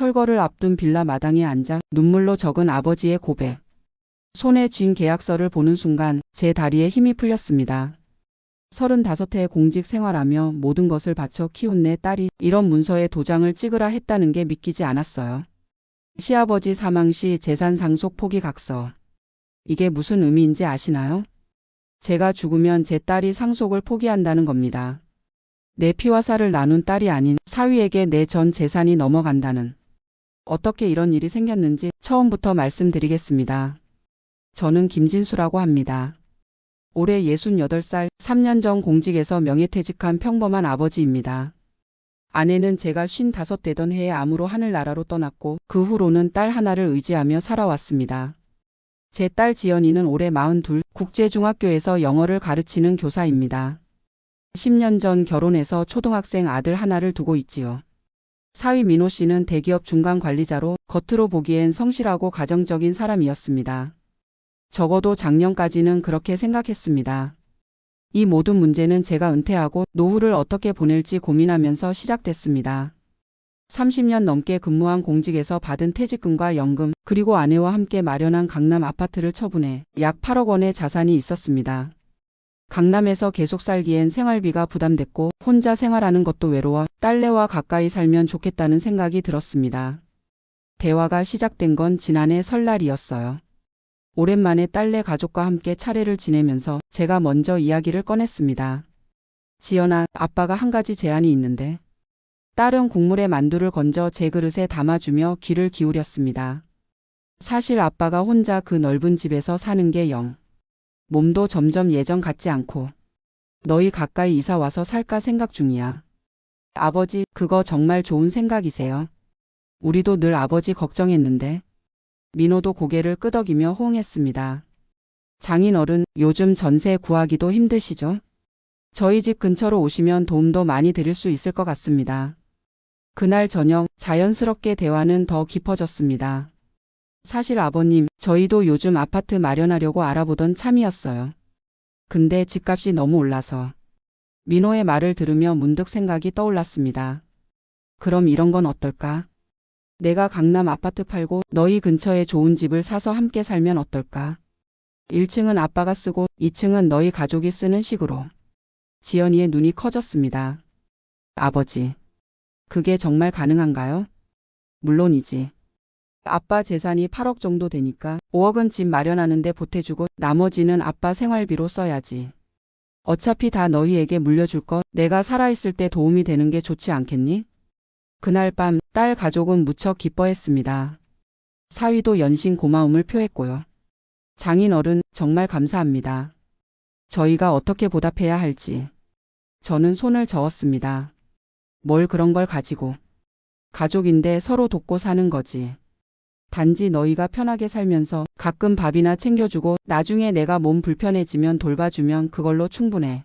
철거를 앞둔 빌라 마당에 앉아 눈물로 적은 아버지의 고백. 손에 쥔 계약서를 보는 순간 제 다리에 힘이 풀렸습니다. 35해 공직 생활하며 모든 것을 바쳐 키운 내 딸이 이런 문서에 도장을 찍으라 했다는 게 믿기지 않았어요. 시아버지 사망 시 재산 상속 포기 각서. 이게 무슨 의미인지 아시나요? 제가 죽으면 제 딸이 상속을 포기한다는 겁니다. 내 피와 살을 나눈 딸이 아닌 사위에게 내 전 재산이 넘어간다는. 어떻게 이런 일이 생겼는지 처음부터 말씀드리겠습니다. 저는 김진수라고 합니다. 올해 68살, 3년 전 공직에서 명예퇴직한 평범한 아버지입니다. 아내는 제가 55 되던 해에 암으로 하늘나라로 떠났고 그 후로는 딸 하나를 의지하며 살아왔습니다. 제 딸 지연이는 올해 42, 국제중학교에서 영어를 가르치는 교사입니다. 10년 전 결혼해서 초등학생 아들 하나를 두고 있지요. 사위 민호 씨는 대기업 중간 관리자로 겉으로 보기엔 성실하고 가정적인 사람이었습니다. 적어도 작년까지는 그렇게 생각했습니다. 이 모든 문제는 제가 은퇴하고 노후를 어떻게 보낼지 고민하면서 시작됐습니다. 30년 넘게 근무한 공직에서 받은 퇴직금과 연금, 그리고 아내와 함께 마련한 강남 아파트를 처분해 약 8억 원의 자산이 있었습니다. 강남에서 계속 살기엔 생활비가 부담됐고 혼자 생활하는 것도 외로워 딸내와 가까이 살면 좋겠다는 생각이 들었습니다. 대화가 시작된 건 지난해 설날이었어요. 오랜만에 딸내 가족과 함께 차례를 지내면서 제가 먼저 이야기를 꺼냈습니다. 지연아, 아빠가 한 가지 제안이 있는데. 딸은 국물에 만두를 건져 제 그릇에 담아주며 귀를 기울였습니다. 사실 아빠가 혼자 그 넓은 집에서 사는 게 영. 몸도 점점 예전 같지 않고 너희 가까이 이사 와서 살까 생각 중이야. 아버지, 그거 정말 좋은 생각이세요. 우리도 늘 아버지 걱정했는데. 민호도 고개를 끄덕이며 호응했습니다. 장인어른, 요즘 전세 구하기도 힘드시죠? 저희 집 근처로 오시면 도움도 많이 드릴 수 있을 것 같습니다. 그날 저녁 자연스럽게 대화는 더 깊어졌습니다. 사실 아버님, 저희도 요즘 아파트 마련하려고 알아보던 참이었어요. 근데 집값이 너무 올라서. 민호의 말을 들으며 문득 생각이 떠올랐습니다. 그럼 이런 건 어떨까? 내가 강남 아파트 팔고 너희 근처에 좋은 집을 사서 함께 살면 어떨까? 1층은 아빠가 쓰고 2층은 너희 가족이 쓰는 식으로. 지연이의 눈이 커졌습니다. 아버지, 그게 정말 가능한가요? 물론이지. 아빠 재산이 8억 정도 되니까 5억은 집 마련하는데 보태주고 나머지는 아빠 생활비로 써야지. 어차피 다 너희에게 물려줄 거 내가 살아있을 때 도움이 되는 게 좋지 않겠니? 그날 밤 딸 가족은 무척 기뻐했습니다. 사위도 연신 고마움을 표했고요. 장인어른, 정말 감사합니다. 저희가 어떻게 보답해야 할지. 저는 손을 저었습니다. 뭘 그런 걸 가지고. 가족인데 서로 돕고 사는 거지. 단지 너희가 편하게 살면서 가끔 밥이나 챙겨주고 나중에 내가 몸 불편해지면 돌봐주면 그걸로 충분해.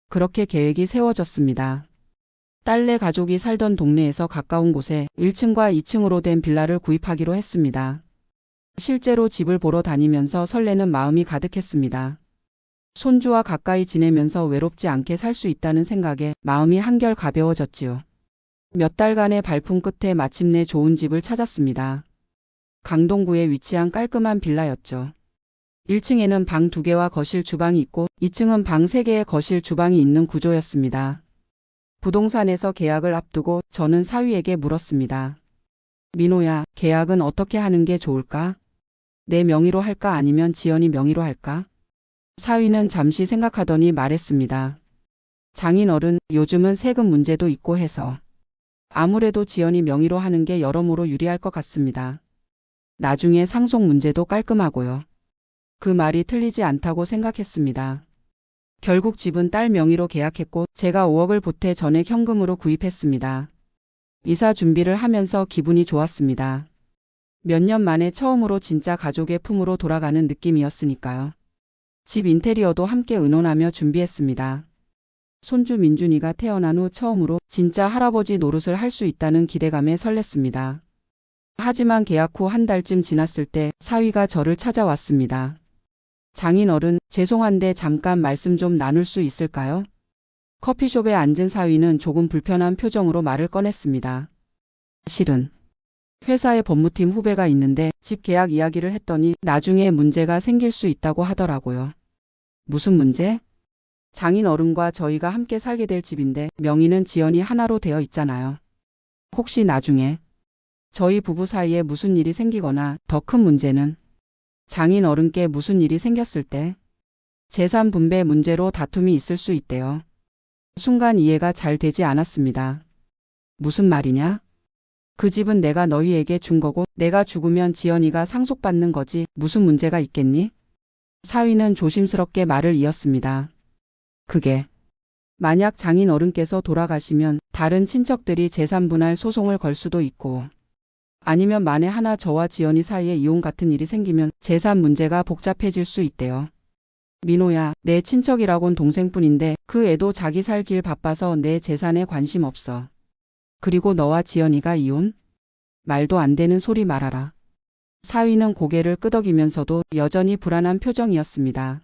그렇게 계획이 세워졌습니다. 딸내 가족이 살던 동네에서 가까운 곳에 1층과 2층으로 된 빌라를 구입하기로 했습니다. 실제로 집을 보러 다니면서 설레는 마음이 가득했습니다. 손주와 가까이 지내면서 외롭지 않게 살 수 있다는 생각에 마음이 한결 가벼워졌지요. 몇 달간의 발품 끝에 마침내 좋은 집을 찾았습니다. 강동구에 위치한 깔끔한 빌라였죠. 1층에는 방 2개와 거실 주방이 있고 2층은 방 3개의 거실 주방이 있는 구조였습니다. 부동산에서 계약을 앞두고 저는 사위에게 물었습니다. 민호야, 계약은 어떻게 하는 게 좋을까? 내 명의로 할까 아니면 지연이 명의로 할까? 사위는 잠시 생각하더니 말했습니다. 장인어른, 요즘은 세금 문제도 있고 해서 아무래도 지연이 명의로 하는 게 여러모로 유리할 것 같습니다. 나중에 상속 문제도 깔끔하고요. 그 말이 틀리지 않다고 생각했습니다. 결국 집은 딸 명의로 계약했고 제가 5억을 보태 전액 현금으로 구입했습니다. 이사 준비를 하면서 기분이 좋았습니다. 몇 년 만에 처음으로 진짜 가족의 품으로 돌아가는 느낌이었으니까요. 집 인테리어도 함께 의논하며 준비했습니다. 손주 민준이가 태어난 후 처음으로 진짜 할아버지 노릇을 할 수 있다는 기대감에 설렜습니다. 하지만 계약 후 한 달쯤 지났을 때 사위가 저를 찾아왔습니다. 장인어른, 죄송한데 잠깐 말씀 좀 나눌 수 있을까요? 커피숍에 앉은 사위는 조금 불편한 표정으로 말을 꺼냈습니다. 실은 회사에 법무팀 후배가 있는데 집 계약 이야기를 했더니 나중에 문제가 생길 수 있다고 하더라고요. 무슨 문제? 장인 어른과 저희가 함께 살게 될 집인데 명의는 지연이 하나로 되어 있잖아요. 혹시 나중에 저희 부부 사이에 무슨 일이 생기거나 더 큰 문제는 장인 어른께 무슨 일이 생겼을 때 재산 분배 문제로 다툼이 있을 수 있대요. 순간 이해가 잘 되지 않았습니다. 무슨 말이냐? 그 집은 내가 너희에게 준 거고 내가 죽으면 지연이가 상속받는 거지 무슨 문제가 있겠니? 사위는 조심스럽게 말을 이었습니다. 그게 만약 장인 어른께서 돌아가시면 다른 친척들이 재산 분할 소송을 걸 수도 있고 아니면 만에 하나 저와 지연이 사이에 이혼 같은 일이 생기면 재산 문제가 복잡해질 수 있대요. 민호야, 내 친척이라곤 동생뿐인데 그 애도 자기 살 길 바빠서 내 재산에 관심 없어. 그리고 너와 지연이가 이혼? 말도 안 되는 소리 말아라. 사위는 고개를 끄덕이면서도 여전히 불안한 표정이었습니다.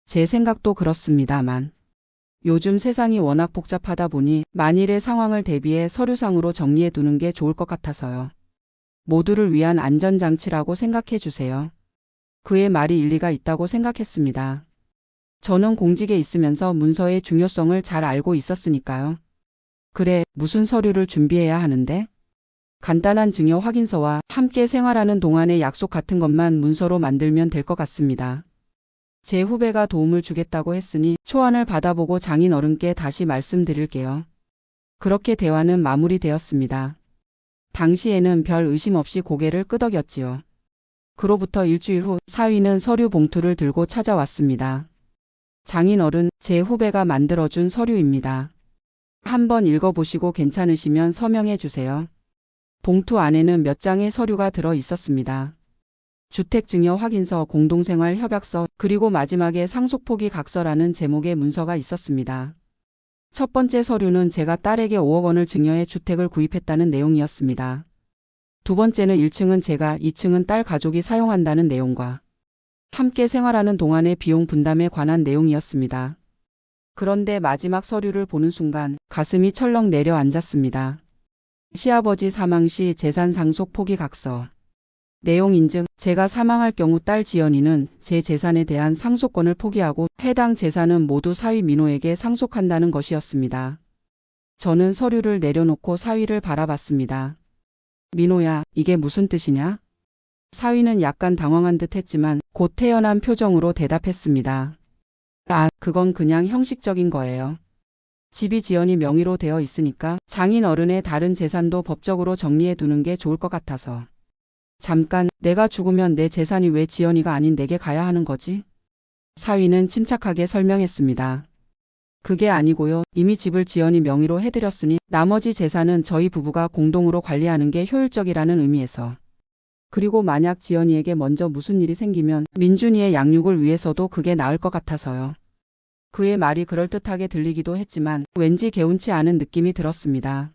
제 생각도 그렇습니다만 요즘 세상이 워낙 복잡하다 보니 만일의 상황을 대비해 서류상으로 정리해 두는 게 좋을 것 같아서요. 모두를 위한 안전장치라고 생각해 주세요. 그의 말이 일리가 있다고 생각했습니다. 저는 공직에 있으면서 문서의 중요성을 잘 알고 있었으니까요. 그래, 무슨 서류를 준비해야 하는데? 간단한 증여 확인서와 함께 생활하는 동안의 약속 같은 것만 문서로 만들면 될 것 같습니다. 제 후배가 도움을 주겠다고 했으니 초안을 받아보고 장인 어른께 다시 말씀드릴게요. 그렇게 대화는 마무리되었습니다. 당시에는 별 의심 없이 고개를 끄덕였지요. 그로부터 일주일 후 사위는 서류 봉투를 들고 찾아왔습니다. 장인 어른, 제 후배가 만들어준 서류입니다. 한번 읽어보시고 괜찮으시면 서명해 주세요. 봉투 안에는 몇 장의 서류가 들어 있었습니다. 주택증여 확인서, 공동생활 협약서, 그리고 마지막에 상속포기 각서라는 제목의 문서가 있었습니다. 첫 번째 서류는 제가 딸에게 5억 원을 증여해 주택을 구입했다는 내용이었습니다. 두 번째는 1층은 제가, 2층은 딸 가족이 사용한다는 내용과 함께 생활하는 동안의 비용 분담에 관한 내용이었습니다. 그런데 마지막 서류를 보는 순간 가슴이 철렁 내려앉았습니다. 시아버지 사망 시 재산 상속 포기 각서. 내용 인증, 제가 사망할 경우 딸 지연이는 제 재산에 대한 상속권을 포기하고 해당 재산은 모두 사위 민호에게 상속한다는 것이었습니다. 저는 서류를 내려놓고 사위를 바라봤습니다. 민호야, 이게 무슨 뜻이냐? 사위는 약간 당황한 듯 했지만 곧 태연한 표정으로 대답했습니다. 아, 그건 그냥 형식적인 거예요. 집이 지연이 명의로 되어 있으니까 장인 어른의 다른 재산도 법적으로 정리해 두는 게 좋을 것 같아서. 잠깐, 내가 죽으면 내 재산이 왜 지연이가 아닌 내게 가야 하는 거지? 사위는 침착하게 설명했습니다. 그게 아니고요. 이미 집을 지연이 명의로 해드렸으니 나머지 재산은 저희 부부가 공동으로 관리하는 게 효율적이라는 의미에서. 그리고 만약 지연이에게 먼저 무슨 일이 생기면 민준이의 양육을 위해서도 그게 나을 것 같아서요. 그의 말이 그럴듯하게 들리기도 했지만 왠지 개운치 않은 느낌이 들었습니다.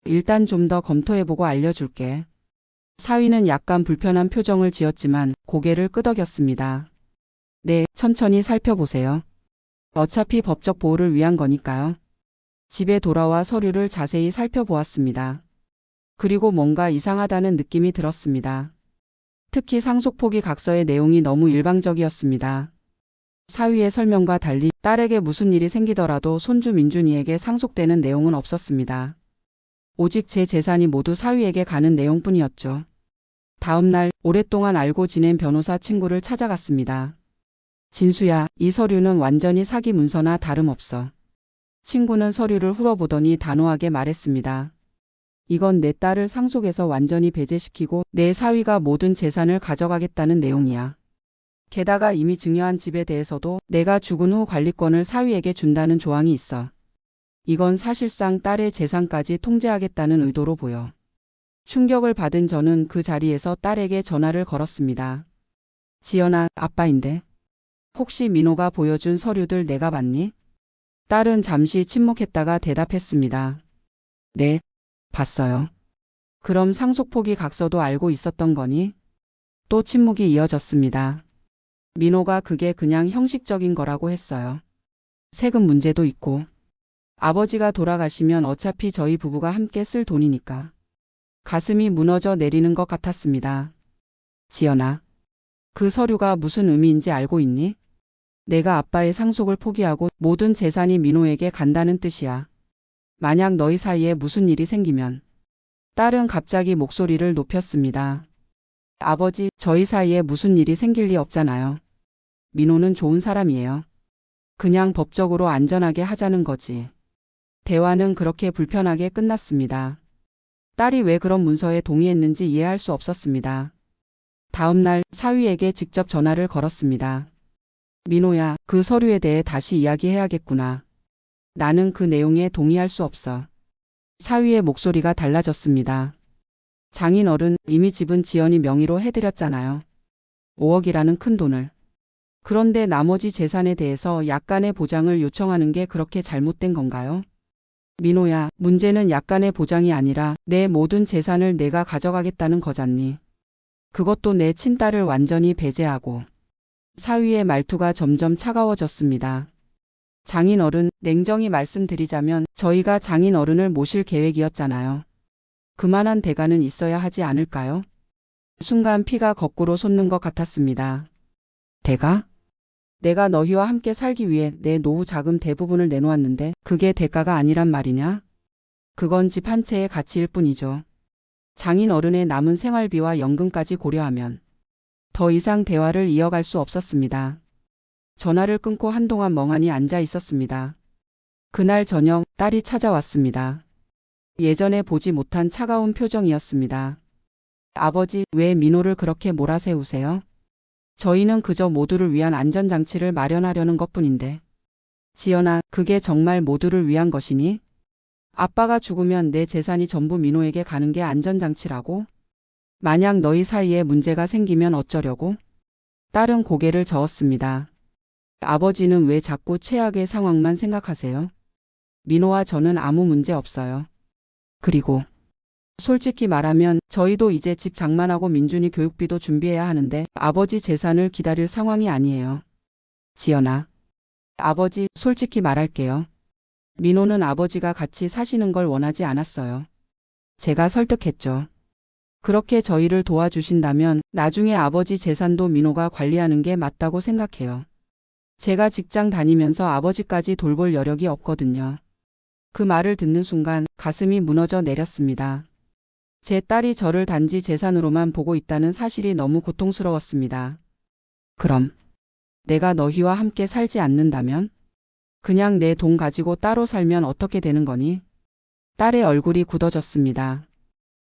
일단 좀 더 검토해보고 알려줄게. 사위는 약간 불편한 표정을 지었지만 고개를 끄덕였습니다. 네, 천천히 살펴보세요. 어차피 법적 보호를 위한 거니까요. 집에 돌아와 서류를 자세히 살펴보았습니다. 그리고 뭔가 이상하다는 느낌이 들었습니다. 특히 상속포기 각서의 내용이 너무 일방적이었습니다. 사위의 설명과 달리 딸에게 무슨 일이 생기더라도 손주 민준이에게 상속되는 내용은 없었습니다. 오직 제 재산이 모두 사위에게 가는 내용뿐이었죠. 다음 날 오랫동안 알고 지낸 변호사 친구를 찾아갔습니다. 진수야, 이 서류는 완전히 사기 문서나 다름없어. 친구는 서류를 훑어보더니 단호하게 말했습니다. 이건 내 딸을 상속에서 완전히 배제시키고 내 사위가 모든 재산을 가져가겠다는 내용이야. 게다가 이미 증여한 집에 대해서도 내가 죽은 후 관리권을 사위에게 준다는 조항이 있어. 이건 사실상 딸의 재산까지 통제하겠다는 의도로 보여. 충격을 받은 저는 그 자리에서 딸에게 전화를 걸었습니다. 지연아, 아빠인데. 혹시 민호가 보여준 서류들 내가 봤니? 딸은 잠시 침묵했다가 대답했습니다. 네, 봤어요. 그럼 상속포기 각서도 알고 있었던 거니? 또 침묵이 이어졌습니다. 민호가 그게 그냥 형식적인 거라고 했어요. 세금 문제도 있고. 아버지가 돌아가시면 어차피 저희 부부가 함께 쓸 돈이니까. 가슴이 무너져 내리는 것 같았습니다. 지연아, 그 서류가 무슨 의미인지 알고 있니? 내가 아빠의 상속을 포기하고 모든 재산이 민호에게 간다는 뜻이야. 만약 너희 사이에 무슨 일이 생기면. 딸은 갑자기 목소리를 높였습니다. 아버지, 저희 사이에 무슨 일이 생길 리 없잖아요. 민호는 좋은 사람이에요. 그냥 법적으로 안전하게 하자는 거지. 대화는 그렇게 불편하게 끝났습니다. 딸이 왜 그런 문서에 동의했는지 이해할 수 없었습니다. 다음 날 사위에게 직접 전화를 걸었습니다. 민호야, 그 서류에 대해 다시 이야기해야겠구나. 나는 그 내용에 동의할 수 없어. 사위의 목소리가 달라졌습니다. 장인어른, 이미 집은 지연이 명의로 해드렸잖아요. 5억이라는 큰 돈을. 그런데 나머지 재산에 대해서 약간의 보장을 요청하는 게 그렇게 잘못된 건가요? 민호야, 문제는 약간의 보장이 아니라 내 모든 재산을 내가 가져가겠다는 거잖니. 그것도 내 친딸을 완전히 배제하고. 사위의 말투가 점점 차가워졌습니다. 장인어른, 냉정히 말씀드리자면 저희가 장인어른을 모실 계획이었잖아요. 그만한 대가는 있어야 하지 않을까요? 순간 피가 거꾸로 솟는 것 같았습니다. 대가? 내가 너희와 함께 살기 위해 내 노후 자금 대부분을 내놓았는데 그게 대가가 아니란 말이냐? 그건 집 한 채의 가치일 뿐이죠. 장인어른의 남은 생활비와 연금까지 고려하면 더 이상 대화를 이어갈 수 없었습니다. 전화를 끊고 한동안 멍하니 앉아 있었습니다. 그날 저녁 딸이 찾아왔습니다. 예전에 보지 못한 차가운 표정이었습니다. 아버지, 왜 민호를 그렇게 몰아세우세요? 저희는 그저 모두를 위한 안전장치를 마련하려는 것뿐인데. 지연아, 그게 정말 모두를 위한 것이니? 아빠가 죽으면 내 재산이 전부 민호에게 가는 게 안전장치라고? 만약 너희 사이에 문제가 생기면 어쩌려고? 딸은 고개를 저었습니다. 아버지는 왜 자꾸 최악의 상황만 생각하세요? 민호와 저는 아무 문제 없어요. 그리고 솔직히 말하면 저희도 이제 집 장만하고 민준이 교육비도 준비해야 하는데 아버지 재산을 기다릴 상황이 아니에요. 지연아. 아버지, 솔직히 말할게요. 민호는 아버지가 같이 사시는 걸 원하지 않았어요. 제가 설득했죠. 그렇게 저희를 도와주신다면 나중에 아버지 재산도 민호가 관리하는 게 맞다고 생각해요. 제가 직장 다니면서 아버지까지 돌볼 여력이 없거든요. 그 말을 듣는 순간 가슴이 무너져 내렸습니다. 제 딸이 저를 단지 재산으로만 보고 있다는 사실이 너무 고통스러웠습니다. 그럼 내가 너희와 함께 살지 않는다면? 그냥 내 돈 가지고 따로 살면 어떻게 되는 거니? 딸의 얼굴이 굳어졌습니다.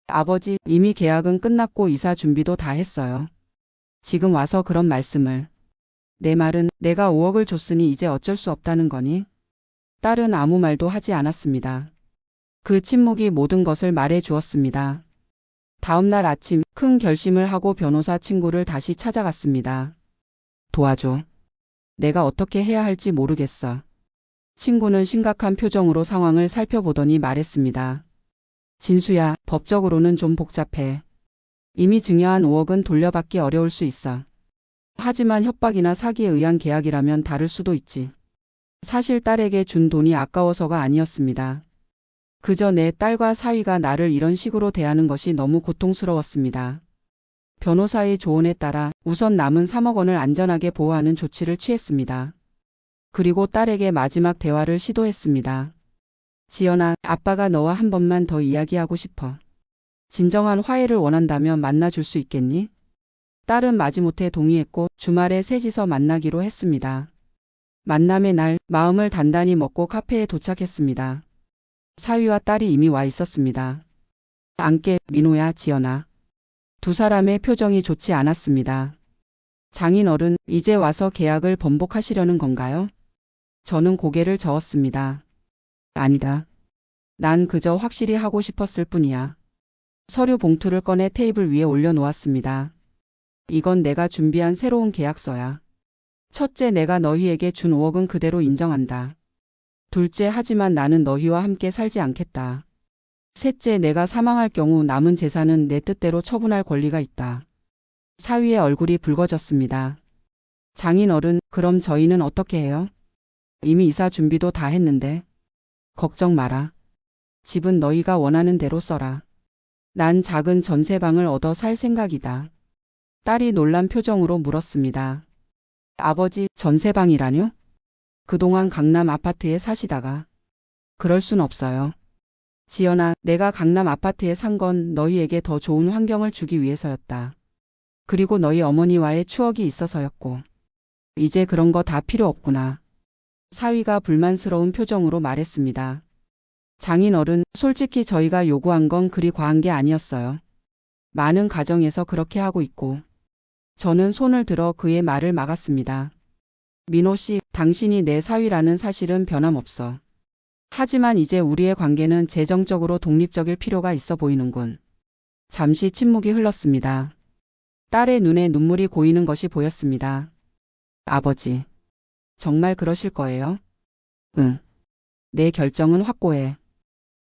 아버지, 이미 계약은 끝났고 이사 준비도 다 했어요. 지금 와서 그런 말씀을. 내 말은 내가 5억을 줬으니 이제 어쩔 수 없다는 거니? 딸은 아무 말도 하지 않았습니다. 그 침묵이 모든 것을 말해 주었습니다. 다음 날 아침 큰 결심을 하고 변호사 친구를 다시 찾아갔습니다. 도와줘. 내가 어떻게 해야 할지 모르겠어. 친구는 심각한 표정으로 상황을 살펴보더니 말했습니다. 진수야, 법적으로는 좀 복잡해. 이미 증여한 5억은 돌려받기 어려울 수 있어. 하지만 협박이나 사기에 의한 계약이라면 다를 수도 있지. 사실 딸에게 준 돈이 아까워서가 아니었습니다. 그저 내 딸과 사위가 나를 이런 식으로 대하는 것이 너무 고통스러웠습니다. 변호사의 조언에 따라 우선 남은 3억 원을 안전하게 보호하는 조치를 취했습니다. 그리고 딸에게 마지막 대화를 시도했습니다. 지연아, 아빠가 너와 한 번만 더 이야기하고 싶어. 진정한 화해를 원한다면 만나줄 수 있겠니? 딸은 마지못해 동의했고 주말에 셋이서 만나기로 했습니다. 만남의 날 마음을 단단히 먹고 카페에 도착했습니다. 사위와 딸이 이미 와 있었습니다. 앉게, 민호야, 지연아. 두 사람의 표정이 좋지 않았습니다. 장인어른, 이제 와서 계약을 번복하시려는 건가요? 저는 고개를 저었습니다. 아니다. 난 그저 확실히 하고 싶었을 뿐이야. 서류 봉투를 꺼내 테이블 위에 올려놓았습니다. 이건 내가 준비한 새로운 계약서야. 첫째, 내가 너희에게 준 5억은 그대로 인정한다. 둘째, 하지만 나는 너희와 함께 살지 않겠다. 셋째, 내가 사망할 경우 남은 재산은 내 뜻대로 처분할 권리가 있다. 사위의 얼굴이 붉어졌습니다. 장인어른, 그럼 저희는 어떻게 해요? 이미 이사 준비도 다 했는데. 걱정 마라. 집은 너희가 원하는 대로 써라. 난 작은 전세방을 얻어 살 생각이다. 딸이 놀란 표정으로 물었습니다. 아버지, 전세방이라뇨? 그동안 강남 아파트에 사시다가. 그럴 순 없어요. 지연아, 내가 강남 아파트에 산 건 너희에게 더 좋은 환경을 주기 위해서였다. 그리고 너희 어머니와의 추억이 있어서였고. 이제 그런 거 다 필요 없구나. 사위가 불만스러운 표정으로 말했습니다. 장인어른, 솔직히 저희가 요구한 건 그리 과한 게 아니었어요. 많은 가정에서 그렇게 하고 있고. 저는 손을 들어 그의 말을 막았습니다. 민호 씨, 당신이 내 사위라는 사실은 변함없어. 하지만 이제 우리의 관계는 재정적으로 독립적일 필요가 있어 보이는군. 잠시 침묵이 흘렀습니다. 딸의 눈에 눈물이 고이는 것이 보였습니다. 아버지, 정말 그러실 거예요? 응. 내 결정은 확고해.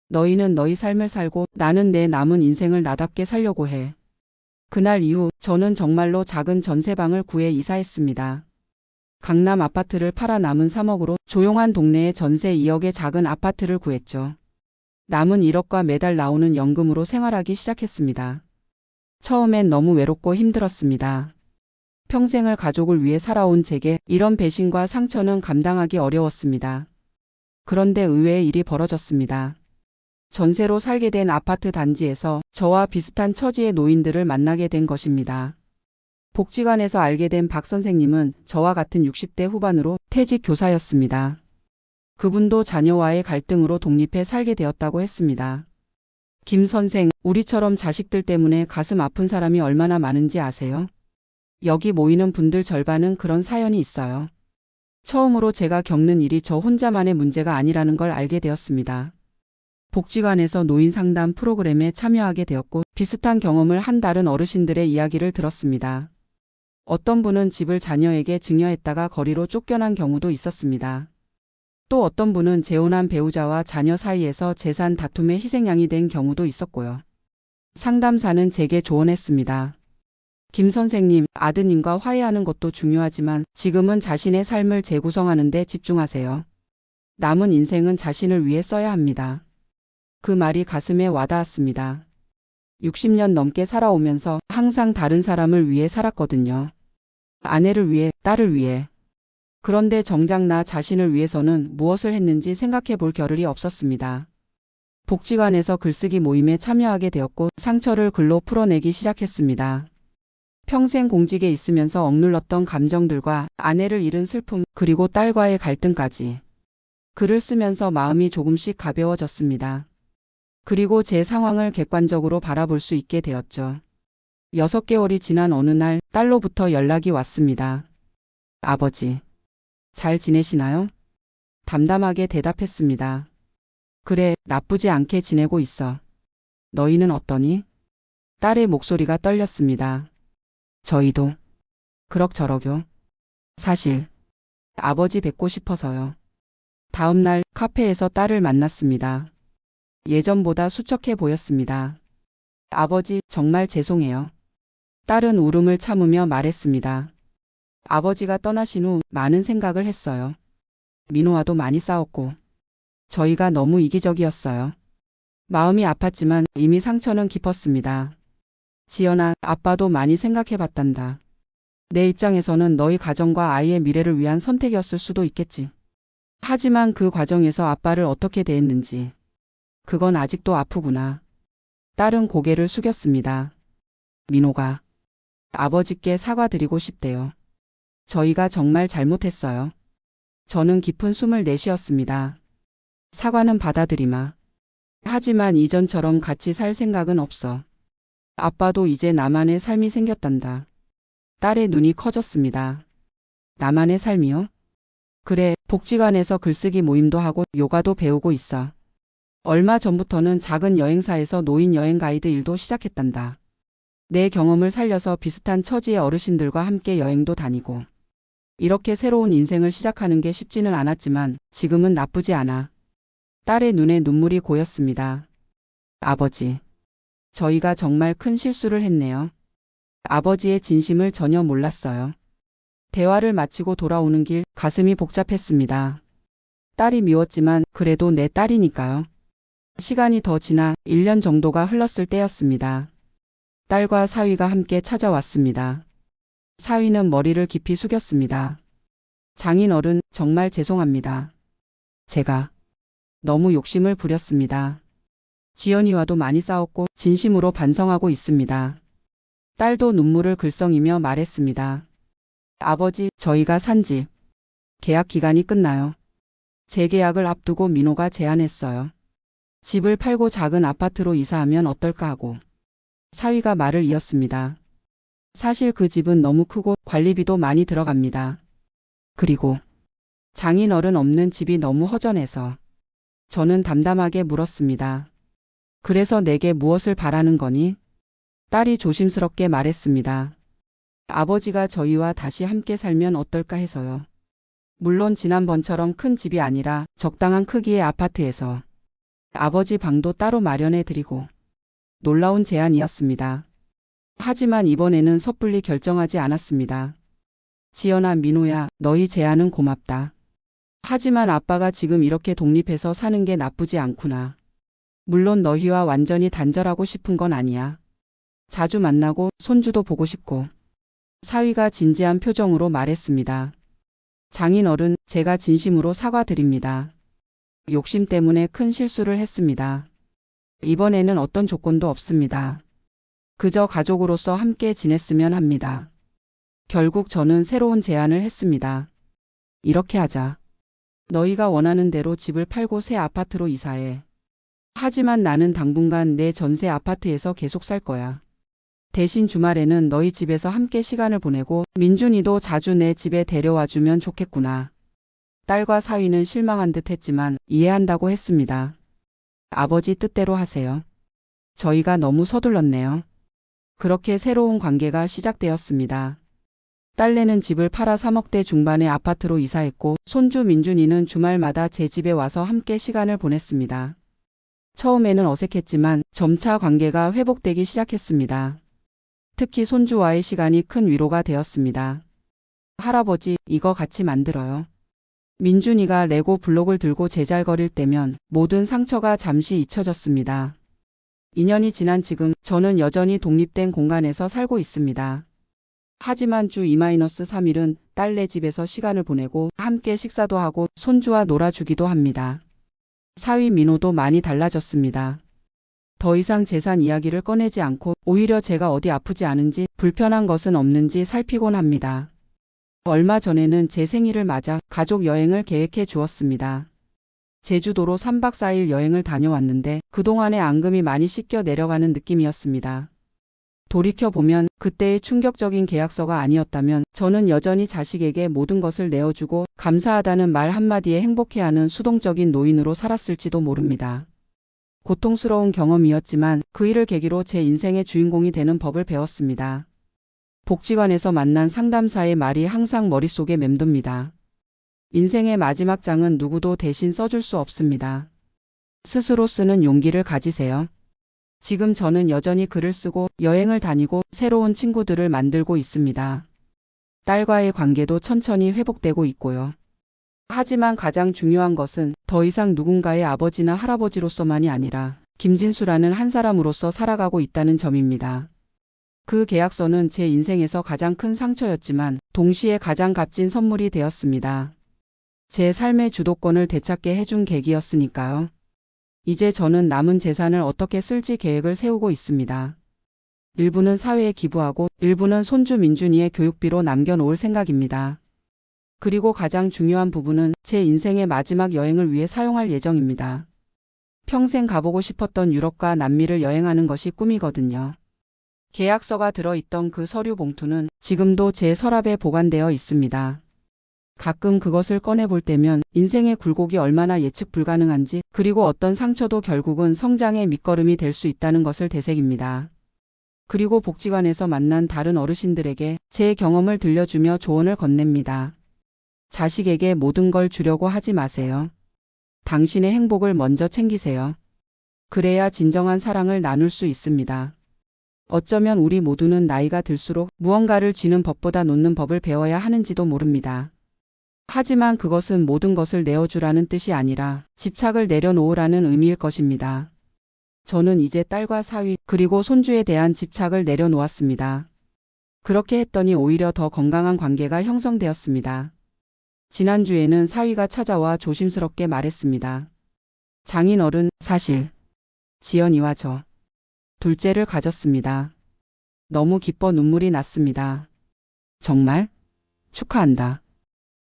너희는 너희 삶을 살고 나는 내 남은 인생을 나답게 살려고 해. 그날 이후 저는 정말로 작은 전세방을 구해 이사했습니다. 강남 아파트를 팔아 남은 3억으로 조용한 동네에 전세 2억의 작은 아파트를 구했죠. 남은 1억과 매달 나오는 연금으로 생활하기 시작했습니다. 처음엔 너무 외롭고 힘들었습니다. 평생을 가족을 위해 살아온 제게 이런 배신과 상처는 감당하기 어려웠습니다. 그런데 의외의 일이 벌어졌습니다. 전세로 살게 된 아파트 단지에서 저와 비슷한 처지의 노인들을 만나게 된 것입니다. 복지관에서 알게 된 박 선생님은 저와 같은 60대 후반으로 퇴직 교사였습니다. 그분도 자녀와의 갈등으로 독립해 살게 되었다고 했습니다. 김 선생, 우리처럼 자식들 때문에 가슴 아픈 사람이 얼마나 많은지 아세요? 여기 모이는 분들 절반은 그런 사연이 있어요. 처음으로 제가 겪는 일이 저 혼자만의 문제가 아니라는 걸 알게 되었습니다. 복지관에서 노인 상담 프로그램에 참여하게 되었고 비슷한 경험을 한 다른 어르신들의 이야기를 들었습니다. 어떤 분은 집을 자녀에게 증여했다가 거리로 쫓겨난 경우도 있었습니다. 또 어떤 분은 재혼한 배우자와 자녀 사이에서 재산 다툼의 희생양이 된 경우도 있었고요. 상담사는 제게 조언했습니다. 김 선생님, 아드님과 화해하는 것도 중요하지만 지금은 자신의 삶을 재구성하는 데 집중하세요. 남은 인생은 자신을 위해 써야 합니다. 그 말이 가슴에 와닿았습니다. 60년 넘게 살아오면서 항상 다른 사람을 위해 살았거든요. 아내를 위해, 딸을 위해. 그런데 정작 나 자신을 위해서는 무엇을 했는지 생각해 볼 겨를이 없었습니다. 복지관에서 글쓰기 모임에 참여하게 되었고 상처를 글로 풀어내기 시작했습니다. 평생 공직에 있으면서 억눌렀던 감정들과 아내를 잃은 슬픔, 그리고 딸과의 갈등까지. 글을 쓰면서 마음이 조금씩 가벼워졌습니다. 그리고 제 상황을 객관적으로 바라볼 수 있게 되었죠. 6개월이 지난 어느 날 딸로부터 연락이 왔습니다. 아버지, 잘 지내시나요? 담담하게 대답했습니다. 그래, 나쁘지 않게 지내고 있어. 너희는 어떠니? 딸의 목소리가 떨렸습니다. 저희도 그럭저럭요. 사실 아버지 뵙고 싶어서요. 다음 날 카페에서 딸을 만났습니다. 예전보다 수척해 보였습니다. 아버지, 정말 죄송해요. 딸은 울음을 참으며 말했습니다. 아버지가 떠나신 후 많은 생각을 했어요. 민호와도 많이 싸웠고 저희가 너무 이기적이었어요. 마음이 아팠지만 이미 상처는 깊었습니다. 지연아, 아빠도 많이 생각해봤단다. 내 입장에서는 너희 가정과 아이의 미래를 위한 선택이었을 수도 있겠지. 하지만 그 과정에서 아빠를 어떻게 대했는지 그건 아직도 아프구나. 딸은 고개를 숙였습니다. 민호가 아버지께 사과드리고 싶대요. 저희가 정말 잘못했어요. 저는 깊은 숨을 내쉬었습니다. 사과는 받아들이마. 하지만 이전처럼 같이 살 생각은 없어. 아빠도 이제 나만의 삶이 생겼단다. 딸의 눈이 커졌습니다. 나만의 삶이요? 그래, 복지관에서 글쓰기 모임도 하고 요가도 배우고 있어. 얼마 전부터는 작은 여행사에서 노인 여행 가이드 일도 시작했단다. 내 경험을 살려서 비슷한 처지의 어르신들과 함께 여행도 다니고. 이렇게 새로운 인생을 시작하는 게 쉽지는 않았지만 지금은 나쁘지 않아. 딸의 눈에 눈물이 고였습니다. 아버지, 저희가 정말 큰 실수를 했네요. 아버지의 진심을 전혀 몰랐어요. 대화를 마치고 돌아오는 길 가슴이 복잡했습니다. 딸이 미웠지만 그래도 내 딸이니까요. 시간이 더 지나 1년 정도가 흘렀을 때였습니다. 딸과 사위가 함께 찾아왔습니다. 사위는 머리를 깊이 숙였습니다. 장인어른, 정말 죄송합니다. 제가 너무 욕심을 부렸습니다. 지연이와도 많이 싸웠고 진심으로 반성하고 있습니다. 딸도 눈물을 글썽이며 말했습니다. 아버지, 저희가 산 집 계약 기간이 끝나요. 재계약을 앞두고 민호가 제안했어요. 집을 팔고 작은 아파트로 이사하면 어떨까 하고. 사위가 말을 이었습니다. 사실 그 집은 너무 크고 관리비도 많이 들어갑니다. 그리고 장인어른 없는 집이 너무 허전해서. 저는 담담하게 물었습니다. 그래서 내게 무엇을 바라는 거니? 딸이 조심스럽게 말했습니다. 아버지가 저희와 다시 함께 살면 어떨까 해서요. 물론 지난번처럼 큰 집이 아니라 적당한 크기의 아파트에서 아버지 방도 따로 마련해 드리고. 놀라운 제안이었습니다. 하지만 이번에는 섣불리 결정하지 않았습니다. 지연아, 민호야, 너희 제안은 고맙다. 하지만 아빠가 지금 이렇게 독립해서 사는 게 나쁘지 않구나. 물론 너희와 완전히 단절하고 싶은 건 아니야. 자주 만나고 손주도 보고 싶고. 사위가 진지한 표정으로 말했습니다. 장인어른, 제가 진심으로 사과드립니다. 욕심 때문에 큰 실수를 했습니다. 이번에는 어떤 조건도 없습니다. 그저 가족으로서 함께 지냈으면 합니다. 결국 저는 새로운 제안을 했습니다. 이렇게 하자. 너희가 원하는 대로 집을 팔고 새 아파트로 이사해. 하지만 나는 당분간 내 전세 아파트에서 계속 살 거야. 대신 주말에는 너희 집에서 함께 시간을 보내고 민준이도 자주 내 집에 데려와주면 좋겠구나. 딸과 사위는 실망한 듯 했지만 이해한다고 했습니다. 아버지 뜻대로 하세요. 저희가 너무 서둘렀네요. 그렇게 새로운 관계가 시작되었습니다. 딸내는 집을 팔아 3억대 중반의 아파트로 이사했고 손주 민준이는 주말마다 제 집에 와서 함께 시간을 보냈습니다. 처음에는 어색했지만 점차 관계가 회복되기 시작했습니다. 특히 손주와의 시간이 큰 위로가 되었습니다. 할아버지, 이거 같이 만들어요. 민준이가 레고 블록을 들고 제잘거릴 때면 모든 상처가 잠시 잊혀졌습니다. 2년이 지난 지금 저는 여전히 독립된 공간에서 살고 있습니다. 하지만 주 2-3일은 딸네 집에서 시간을 보내고 함께 식사도 하고 손주와 놀아주기도 합니다. 사위 민호도 많이 달라졌습니다. 더 이상 재산 이야기를 꺼내지 않고 오히려 제가 어디 아프지 않은지 불편한 것은 없는지 살피곤 합니다. 얼마 전에는 제 생일을 맞아 가족 여행을 계획해 주었습니다. 제주도로 3박 4일 여행을 다녀왔는데 그동안의 앙금이 많이 씻겨 내려가는 느낌이었습니다. 돌이켜보면 그때의 충격적인 계약서가 아니었다면 저는 여전히 자식에게 모든 것을 내어주고 감사하다는 말 한마디에 행복해하는 수동적인 노인으로 살았을지도 모릅니다. 고통스러운 경험이었지만 그 일을 계기로 제 인생의 주인공이 되는 법을 배웠습니다. 복지관에서 만난 상담사의 말이 항상 머릿속에 맴돕니다. 인생의 마지막 장은 누구도 대신 써줄 수 없습니다. 스스로 쓰는 용기를 가지세요. 지금 저는 여전히 글을 쓰고 여행을 다니고 새로운 친구들을 만들고 있습니다. 딸과의 관계도 천천히 회복되고 있고요. 하지만 가장 중요한 것은 더 이상 누군가의 아버지나 할아버지로서만이 아니라 김진수라는 한 사람으로서 살아가고 있다는 점입니다. 그 계약서는 제 인생에서 가장 큰 상처였지만 동시에 가장 값진 선물이 되었습니다. 제 삶의 주도권을 되찾게 해준 계기였으니까요. 이제 저는 남은 재산을 어떻게 쓸지 계획을 세우고 있습니다. 일부는 사회에 기부하고 일부는 손주 민준이의 교육비로 남겨놓을 생각입니다. 그리고 가장 중요한 부분은 제 인생의 마지막 여행을 위해 사용할 예정입니다. 평생 가보고 싶었던 유럽과 남미를 여행하는 것이 꿈이거든요. 계약서가 들어있던 그 서류 봉투는 지금도 제 서랍에 보관되어 있습니다. 가끔 그것을 꺼내볼 때면 인생의 굴곡이 얼마나 예측 불가능한지 그리고 어떤 상처도 결국은 성장의 밑거름이 될 수 있다는 것을 되새깁니다. 그리고 복지관에서 만난 다른 어르신들에게 제 경험을 들려주며 조언을 건넵니다. 자식에게 모든 걸 주려고 하지 마세요. 당신의 행복을 먼저 챙기세요. 그래야 진정한 사랑을 나눌 수 있습니다. 어쩌면 우리 모두는 나이가 들수록 무언가를 쥐는 법보다 놓는 법을 배워야 하는지도 모릅니다. 하지만 그것은 모든 것을 내어주라는 뜻이 아니라 집착을 내려놓으라는 의미일 것입니다. 저는 이제 딸과 사위 그리고 손주에 대한 집착을 내려놓았습니다. 그렇게 했더니 오히려 더 건강한 관계가 형성되었습니다. 지난주에는 사위가 찾아와 조심스럽게 말했습니다. 장인어른, 사실 지연이와 저 둘째를 가졌습니다. 너무 기뻐 눈물이 났습니다. 정말? 축하한다.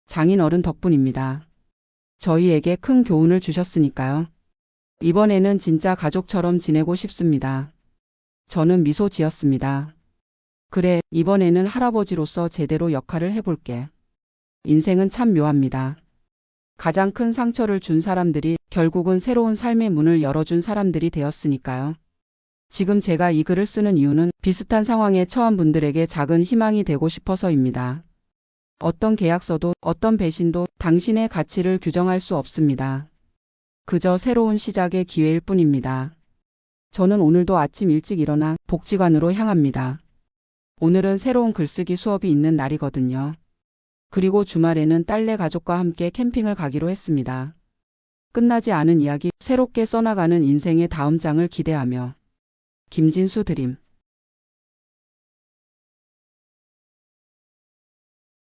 장인어른 덕분입니다. 저희에게 큰 교훈을 주셨으니까요. 이번에는 진짜 가족처럼 지내고 싶습니다. 저는 미소 지었습니다. 그래, 이번에는 할아버지로서 제대로 역할을 해볼게. 인생은 참 묘합니다. 가장 큰 상처를 준 사람들이 결국은 새로운 삶의 문을 열어준 사람들이 되었으니까요. 지금 제가 이 글을 쓰는 이유는 비슷한 상황에 처한 분들에게 작은 희망이 되고 싶어서입니다. 어떤 계약서도 어떤 배신도 당신의 가치를 규정할 수 없습니다. 그저 새로운 시작의 기회일 뿐입니다. 저는 오늘도 아침 일찍 일어나 복지관으로 향합니다. 오늘은 새로운 글쓰기 수업이 있는 날이거든요. 그리고 주말에는 딸네 가족과 함께 캠핑을 가기로 했습니다. 끝나지 않은 이야기, 새롭게 써나가는 인생의 다음 장을 기대하며 김진수 드림.